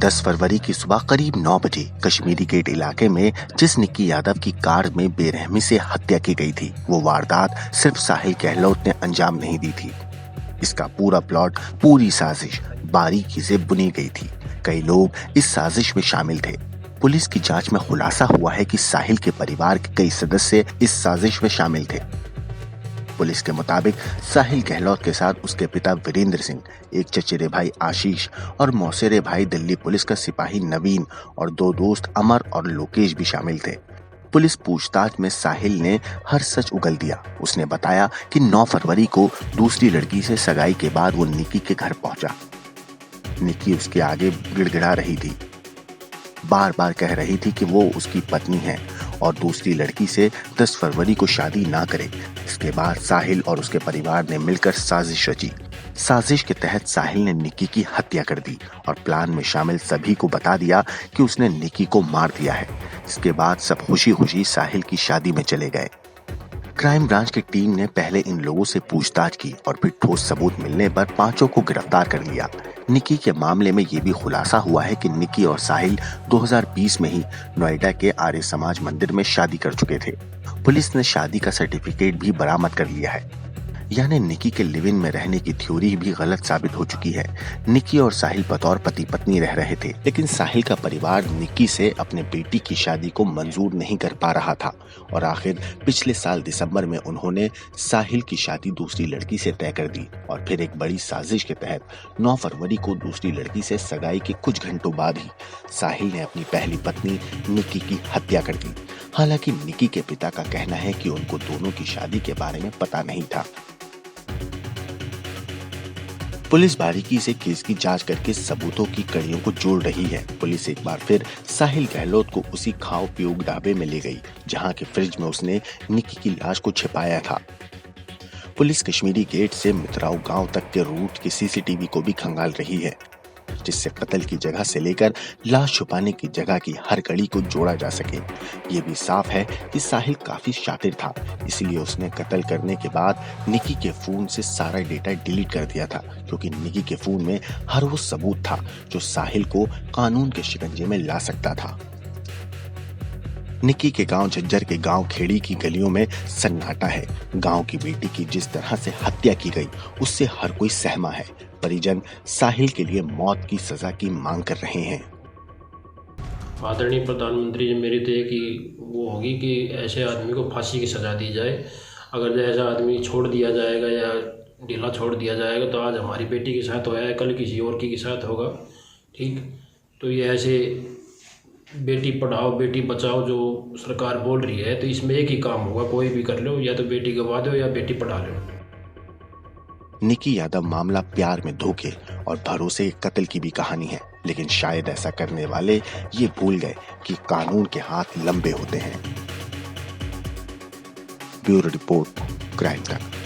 10 फरवरी की सुबह करीब 9 बजे कश्मीरी गेट इलाके में जिस निक्की यादव की कार में बेरहमी से हत्या की गई थी, वो वारदात सिर्फ साहिल गहलोत ने अंजाम नहीं दी थी। इसका पूरा प्लॉट, पूरी साजिश बारीकी से बुनी गई थी। कई लोग इस साजिश में शामिल थे। पुलिस की जांच में खुलासा हुआ है कि साहिल के परिवार के कई सदस्य इस साजिश में शामिल थे। पुलिस के मुताबिक साहिल गहलोत के साथ उसके पिता वीरेंद्र सिंह, एक चचेरे भाई आशीष और मौसेरे भाई दिल्ली पुलिस का सिपाही नवीन और 2 दोस्त अमर और लोकेश भी शामिल थे। पुलिस पूछताछ में साहिल ने हर सच उगल दिया। उसने बताया कि 9 फरवरी को दूसरी लड़की से सगाई के बाद वो निक्की के घर पहुंचा। निक्की उसके आगे गिड़गिड़ा रही थी, बार बार कह रही थी कि वो उसकी पत्नी है और दूसरी लड़की से 10 फरवरी को शादी ना करे। इसके बाद साहिल और उसके परिवार ने मिलकर साजिश रची। साजिश के तहत साहिल ने निक्की की हत्या कर दी और प्लान में शामिल सभी को बता दिया कि उसने निक्की को मार दिया है। इसके बाद सब खुशी खुशी साहिल की शादी में चले गए। क्राइम ब्रांच की टीम ने पहले इन लोगों से पूछताछ की और फिर ठोस सबूत मिलने पर 5 को गिरफ्तार कर लिया। निक्की के मामले में ये भी खुलासा हुआ है कि निक्की और साहिल 2020 में ही नोएडा के आर्य समाज मंदिर में शादी कर चुके थे। पुलिस ने शादी का सर्टिफिकेट भी बरामद कर लिया है। यानी निक्की के लिव इन में रहने की थ्योरी भी गलत साबित हो चुकी है। निक्की और साहिल बतौर पति पत्नी रह रहे थे, लेकिन साहिल का परिवार निक्की से अपने बेटी की शादी को मंजूर नहीं कर पा रहा था और आखिर पिछले साल दिसंबर में उन्होंने साहिल की शादी दूसरी लड़की से तय कर दी और फिर एक बड़ी साजिश के तहत 9 फरवरी को दूसरी लड़की से सगाई के कुछ घंटों बाद ही साहिल ने अपनी पहली पत्नी निक्की की हत्या कर दी। हालांकि निक्की के पिता का कहना है कि उनको दोनों की शादी के बारे में पता नहीं था। पुलिस बारीकी से केस की जांच करके सबूतों की कड़ियों को जोड़ रही है। पुलिस एक बार फिर साहिल गहलोत को उसी खाओ पियोग ढाबे में ले गई जहां के फ्रिज में उसने निक्की की लाश को छिपाया था। पुलिस कश्मीरी गेट से मित्राऊ गांव तक के रूट की सीसीटीवी को भी खंगाल रही है, जिससे कत्ल की जगह से लेकर लाश छुपाने की जगह की हर कड़ी को जोड़ा जा सके। ये भी साफ है कि साहिल काफी शातिर था, इसलिए उसने कत्ल करने के बाद निक्की के फोन से सारा डेटा डिलीट कर दिया था, क्योंकि निक्की के फोन में हर वो सबूत था जो साहिल को कानून के शिकंजे में ला सकता था। निक्की के गांव झज्जर के गांव खेड़ी की गलियों में सन्नाटा है। गांव की बेटी की जिस तरह से हत्या की गई उससे हर कोई सहमा है। परिजन साहिल के लिए मौत की सजा की मांग कर रहे हैं। आदरणीय प्रधानमंत्री जी, मेरी तो एक ही वो होगी कि ऐसे आदमी को फांसी की सजा दी जाए। अगर ऐसा आदमी छोड़ दिया जाएगा या ढीला छोड़ दिया जाएगा तो आज हमारी बेटी के साथ होया है, कल किसी और की साथ होगा। ठीक, तो ये ऐसे बेटी पढ़ाओ बेटी बचाओ जो सरकार बोल रही है, तो इसमें एक ही काम होगा, कोई भी कर लो, या तो बेटी गवा दो या बेटी पढ़ा लो। निक्की यादव मामला प्यार में धोखे और भरोसे के कत्ल की भी कहानी है, लेकिन शायद ऐसा करने वाले ये भूल गए कि कानून के हाथ लंबे होते हैं। ब्यूरो रिपोर्ट, क्राइम तक।